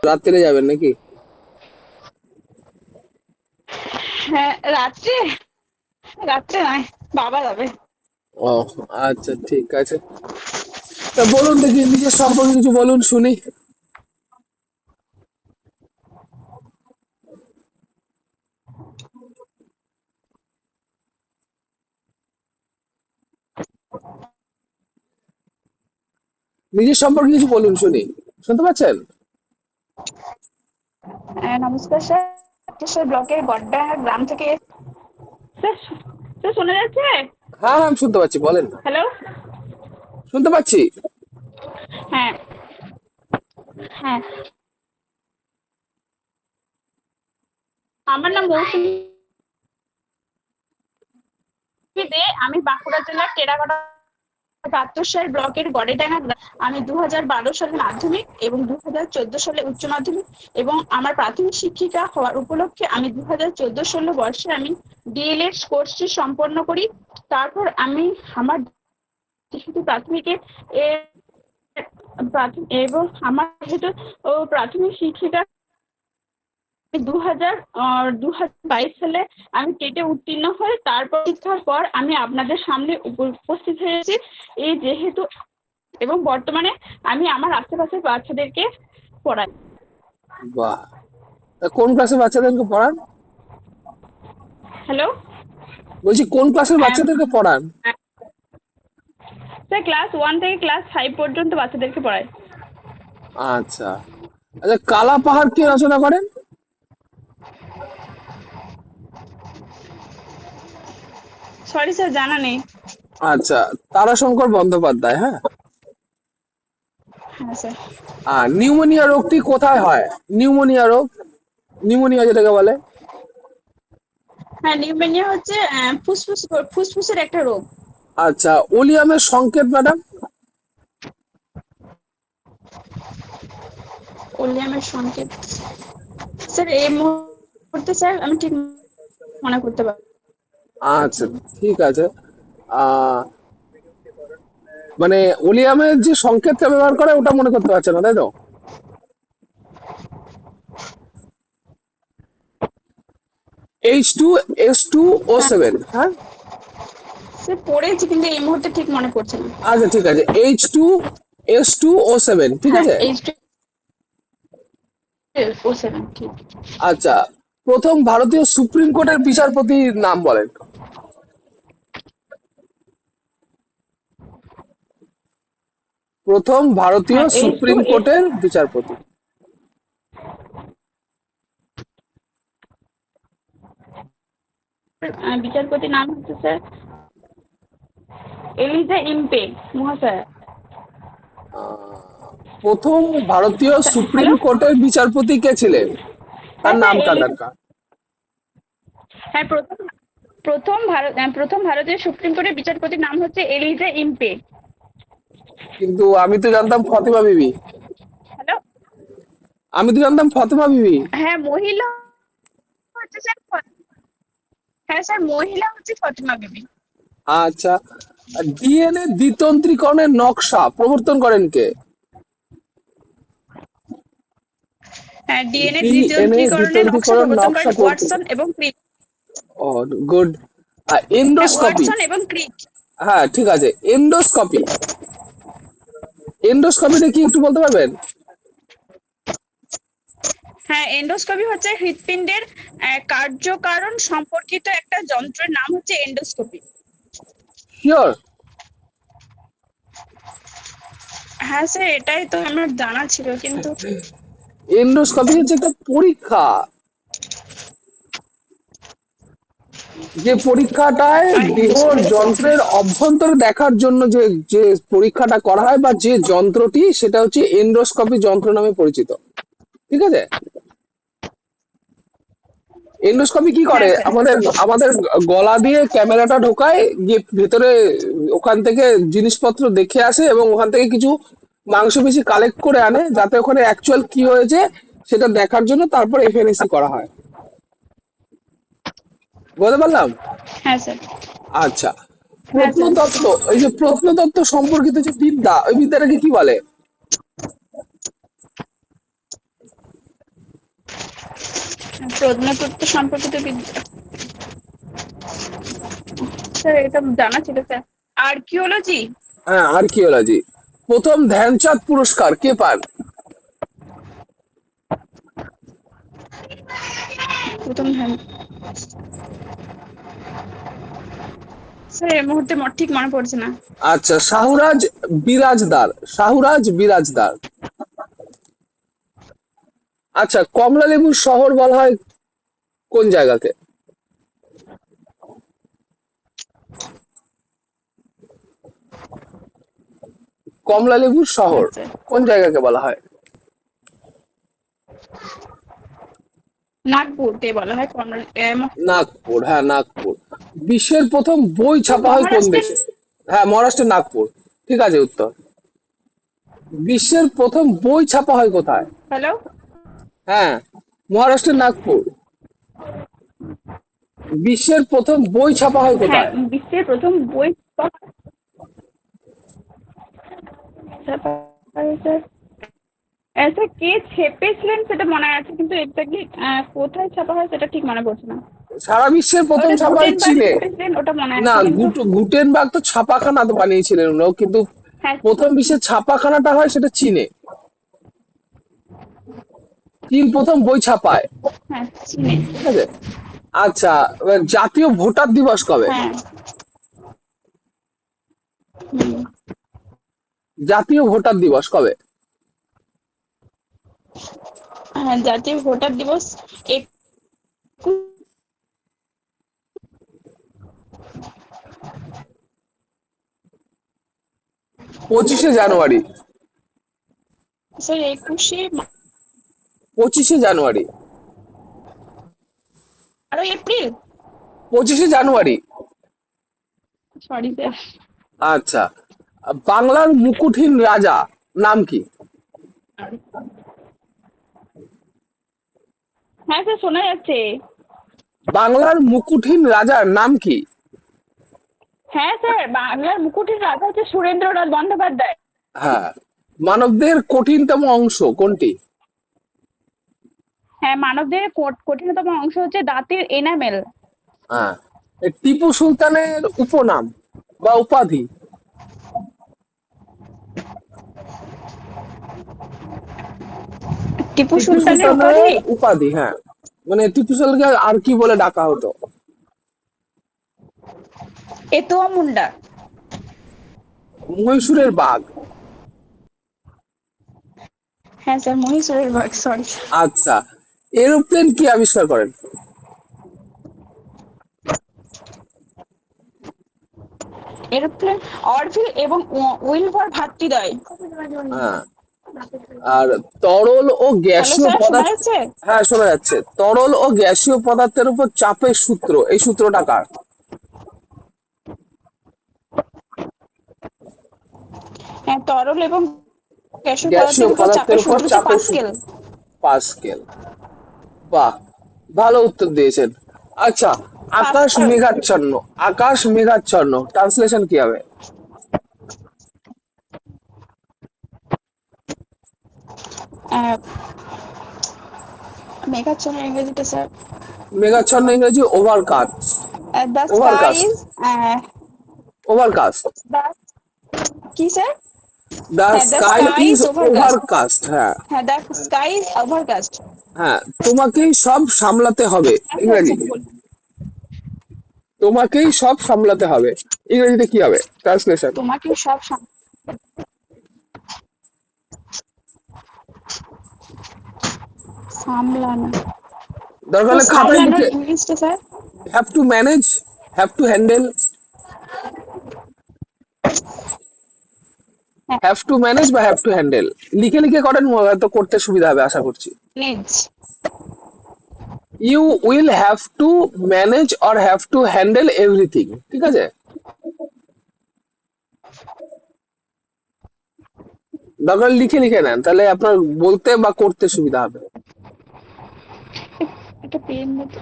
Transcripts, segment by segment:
রাত্রে যাবেন নাকি? হ্যাঁ, রাত্রে রাত্রে নয়, বাবা যাবে। ও আচ্ছা, ঠিক আছে। তা বলুন দেখি, নিজের সম্পর্কে কিছু বলুন শুনি। নিজের সম্পর্কে কিছু বলুন শুনি। শুনতে পাচ্ছেন? নমস্কার স্যার, স্যার ব্লকের গড্ডা গ্রাম থেকে। স্যার, স্যার শোনা যাচ্ছে? হ্যাঁ হ্যাঁ, আমি শুনতে পাচ্ছি, বলেন না। হ্যালো। শুনতে পাচ্ছি। হ্যাঁ, হ্যাঁ, আমার নাম মৌসুমী দে। আমি বাঁকুড়া জেলার টেরাকোটা পাত্রসার ব্লকের গড়েডাঙ্গা আমি 2012 সালে মাধ্যমিক এবং 2014 সালে উচ্চ মাধ্যমিক এবং আমার প্রাথমিক শিক্ষিকা হওয়ার উপলক্ষে আমি 2014-16 বর্ষে আমি ডিএলএড কোর্সটি সম্পন্ন করি। তারপর আমি আমার যেহেতু প্রাথমিকে এবং আমার যেহেতু প্রাথমিক শিক্ষিকা 2022 সালে আমি টেটে উত্তীর্ণ হই। তারপর পরীক্ষার পর আমি আপনাদের সামনে উপস্থিত হয়েছি। এই যেহেতু এবং বর্তমানে আমি আমার আশেপাশের বাচ্চাদেরকে পড়াই। বাহ! তা কোন ক্লাসের বাচ্চাদেরকে পড়ান? হ্যালো। বলছি কোন ক্লাসের বাচ্চাদেরকে পড়ান? স্যার ক্লাস 1 থেকে ক্লাস 5 পর্যন্ত বাচ্চাদেরকে পড়াই। আচ্ছা। আচ্ছা, কালা পাহাড় কে রচনা করেন? সরি স্যার, জানা নেই। আচ্ছা, তারাশঙ্কর বন্দ্যোপাধ্যায়। হ্যাঁ। হ্যাঁ স্যার। আর নিউমোনিয়া রোগটি কোথায় হয়? নিউমোনিয়া রোগ, নিউমোনিয়া যেটাকে বলে। হ্যাঁ, নিউমোনিয়া হচ্ছে ফুসফুসের একটা রোগ। আচ্ছা, ওলিয়ামের সংকেত ম্যাডাম। ওলিয়ামের সংকেত স্যার এই মুহূর্তে স্যার আমি ঠিক মনে করতে পারছি আচ্ছা, না। ঠিক আছে। আহ মানে ওলিয়ামের যে সংকেতটা ব্যবহার করে ওটা মনে করতে পারছে না, তাই তো? H2S2O7। হ্যাঁ। স্যার পড়েছি কিন্তু এই মুহূর্তে ঠিক মনে পড়ছে না। আচ্ছা, ঠিক আছে, H2S2O7, ঠিক হ্যাঁ, আছে। H2O7 ঠিক। আচ্ছা, প্রথম ভারতীয় সুপ্রিম কোর্টের বিচারপতির নাম বলেন। প্রথম ভারতীয় হ্যাঁ, এইচ টু সুপ্রিম এস কোর্টের বিচারপতি। বিচারপতির নাম হচ্ছে স্যার এলিজা ইম্পে মহাশয়। প্রথম ভারতীয় সুপ্রিম হ্যালো। কোর্টের বিচারপতি কে ছিলেন? তার হ্যাঁ স্যার, নামটা দরকার। হ্যাঁ প্রথম ভারতীয় সুপ্রিম কোর্টের বিচারপতির নাম হচ্ছে এলিজা ইম্পে। কিন্তু আমি তো জানতাম ফতেমা বিবি। হ্যালো। আমি তো জানতাম ফতেমা বিবি। হ্যাঁ, মহিলা হচ্ছে স্যার হ্যাঁ স্যার, মহিলা হচ্ছে ফতিমা বিবি। আচ্ছা, ডিএনএ দ্বিতন্ত্রীকরণের নকশা প্রবর্তন করেন কে? হ্যাঁ, ডিএনএ ডিএনএ দ্বিতন্ত্রীকরণের নকশা দ্বিতন্ত্রীকরণ প্রবর্তন নকশা করেন প্রবর্তন। ওয়াটসন এবং ক্রিক। ও, গুড। হ্যাঁ, এন্ডোস্কোপি। ওয়াটসন এবং ক্রিক। হ্যাঁ, ঠিক আছে, এন্ডোস্কোপি। এন্ডোস্কোপিটা কি একটু বলতে পারবেন? হ্যাঁ, এন্ডোস্কোপি হচ্ছে হৃৎপিণ্ডের কার্যকারণ সম্পর্কিত একটা যন্ত্রের নাম হচ্ছে এন্ডোস্কোপি। শিওর? হ্যাঁ স্যার, এটাই তো আমার জানা ছিল কিন্তু। এন্ডোস্কোপি হচ্ছে একটা পরীক্ষা, যে পরীক্ষাটায় দেহর যন্ত্রের অভ্যন্তরে দেখার জন্য যে যে পরীক্ষাটা করা হয় বা যে যন্ত্রটি, সেটা হচ্ছে এন্ডোস্কোপি যন্ত্র নামে পরিচিত। ঠিক আছে। এন্ডোস্কোপি কি করে? হ্যাঁ স্যার। আমাদের আমাদের গলা দিয়ে ক্যামেরাটা ঢোকায়, গিয়ে ভেতরে ওখান থেকে জিনিসপত্র দেখে আসে এবং ওখান থেকে কিছু মাংসপেশি কালেক্ট করে আনে, যাতে ওখানে অ্যাকচুয়াল কি হয়েছে সেটা দেখার জন্য তারপর এফএনএসি করা হয়। বুঝতে পারলাম? হ্যাঁ স্যার। আচ্ছা, হ্যাঁ স্যার। প্রত্নতত্ত্ব, এই যে প্রত্নতত্ত্ব সম্পর্কিত যে বিদ্যা, ওই বিদ্যাটাকে কি বলে? প্রত্নতত্ত্ব সম্পর্কিত বিদ্যা, স্যার এটা জানা ছিল স্যার। আর্কিওলজি। হ্যাঁ, আর্কিওলজি। প্রথম ধ্যানচাঁদ পুরস্কার কে পান? প্রথম ধ্যান, স্যার এই মুহূর্তে ঠিক মনে পড়ছে না। আচ্ছা, শাহুরাজ বিরাজদার। শাহুরাজ বিরাজদার। আচ্ছা, কমলা লেবুর শহর বলা হয় কোন জায়গাকে? কমলা লেবুর শহর হ্যাঁ স্যার, কোন জায়গাকে বলা হয়? নাগপুরকে বলা হয় নাগপুর, হ্যাঁ নাগপুর। বিশ্বের প্রথম বই ছাপা হয় কোন মহারাষ্ট্রের। দেশে? হ্যাঁ, মহারাষ্ট্রের নাগপুর। ঠিক আছে উত্তর। বিশ্বের প্রথম বই ছাপা হয় কোথায়? হ্যালো। হ্যাঁ, মহারাষ্ট্রের নাগপুর। বিশ্বের প্রথম বই ছাপা হয় হ্যাঁ, কোথায়? বিশ্বের প্রথম বই স্যার, স্যার কে ছেপেছিলেন সেটা মনে আছে, কিন্তু এক্স্যাক্টলি কোথায় ছাপা হয় সেটা ঠিক মনে পড়ছে না। সারা বিশ্বের প্রথম ওটা ছাপা হয় গুটেনবার্গ চীনে। ছেপেছিলেন ওটা মনে না, আছে, কিন্তু গুটেনবার্গ তো ছাপাখানা তো বানিয়েছিলেন উনি, কিন্তু হ্যাঁ প্রথম বিশ্বের ছাপাখানাটা হয় সেটা চীনে। চীন প্রথম বই ছাপায়। হ্যাঁ চীনে। ঠিক আছে। আচ্ছা, এবার জাতীয় ভোটার দিবস কবে? হ্যাঁ। হুম। জাতীয় ভোটার দিবস কবে? হ্যাঁ, জাতীয় ভোটার দিবস 25শে জানুয়ারি। স্যার 21শে 25শে জানুয়ারি। 12 এপ্রিল। 25শে জানুয়ারি। Sorry sir. আচ্ছা, বাংলার মুকুটহীন রাজা নাম কি? হ্যাঁ স্যার শোনা যাচ্ছে। বাংলার মুকুটহীন রাজার নাম কি? হ্যাঁ স্যার, বাংলার মুকুটের রাজা হচ্ছে সুরেন্দ্রনাথ বন্দ্যোপাধ্যায়। হ্যাঁ। মানবদেহের কঠিনতম অংশ কোনটি? হ্যাঁ, মানবদেহের কঠিনতম অংশ হচ্ছে দাঁতের এনামেল। হ্যাঁ। টিপু সুলতানের উপনাম বা উপাধি? টিপু টিপু সুলতানের উপাধি। সুলতানের উপাধি, হ্যাঁ। মানে টিপু সুলতানকে আর কি বলে ডাকা হতো? এতোয়া মুন্ডা। মহীশূরের বাঘ। হ্যাঁ স্যার, মহীশূরের বাঘ, সরি। আচ্ছা, এরোপ্লেন কি আবিষ্কার করেন? এরোপ্লেন অরভিল এবং উইলভার ভ্রাতৃদ্বয়। হ্যাঁ। আর তরল ও হ্যালো গ্যাসীয় স্যার, শোনা পদার্থ। যাচ্ছে? হ্যাঁ, শোনা যাচ্ছে। তরল ও গ্যাসীয় পদার্থের উপর চাপের সূত্র, এই সূত্রটা কার? হ্যাঁ, তরল এবং গ্যাসীয় গ্যাসীয় পদার্থের উপর পদার্থের চাপের উপর সূত্র হচ্ছে চাপের পাস্কেল। সূত্র পাস্কেল। বাহ, ভালো উত্তর দিয়েছেন। আচ্ছা, আকাশ পাস্কেল। মেঘাচ্ছন্ন। আকাশ মেঘাচ্ছন্ন ট্রান্সলেশন কি হবে? মেঘাচ্ছন্ন ইংরেজিতে স্যার, মেঘাচ্ছন্ন ইংরেজি overcast. The sky overcast. Is, overcast. কি স্যার? দ্য হ্যাঁ, the sky sky is is overcast. Overcast. হ্যাঁ। হ্যাঁ, দ্য স্কাই ইজ ওভারকাস্ট। হ্যাঁ, তোমাকেই সব সামলাতে হবে। আচ্ছা আচ্ছা, ইংরেজি, বলুন। তোমাকেই সব সামলাতে হবে, ইংরেজিতে কি হবে ট্রান্সলেশন? তোমাকে সব সামলানো। দরকার তো হলে খাতায় সামলানোর লিখে। ইংলিশটা sir? Have to manage, have to handle. হ্যাঁ, হ্যাভ টু ম্যানেজ বা হ্যাভ টু হ্যান্ডেল। লিখে লিখে করেন, হয়তো করতে সুবিধা হবে আশা করছি। Manage. You will have to manage or have to handle everything. ঠিক আছে। দরকার হলে লিখে লিখে নেন, তাহলে আপনার বলতে বা করতে সুবিধা হবে। একটা পেন মতো।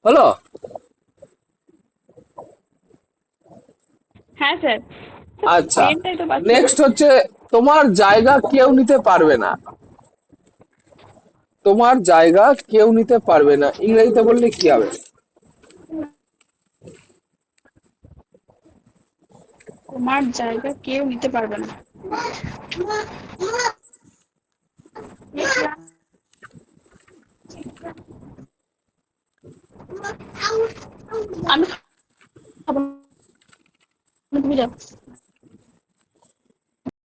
হলো? হ্যাঁ স্যার। আচ্ছা, পেনটাই তো পাচ্ছি না। নেক্সট হচ্ছে তোমার জায়গা কেউ নিতে পারবে না। তোমার জায়গা কেউ নিতে পারবে না, ইংরেজিতে বললে কি হবে? তোমার জায়গা কেউ নিতে পারবে না। আমি খাবো না, তুমি যাও।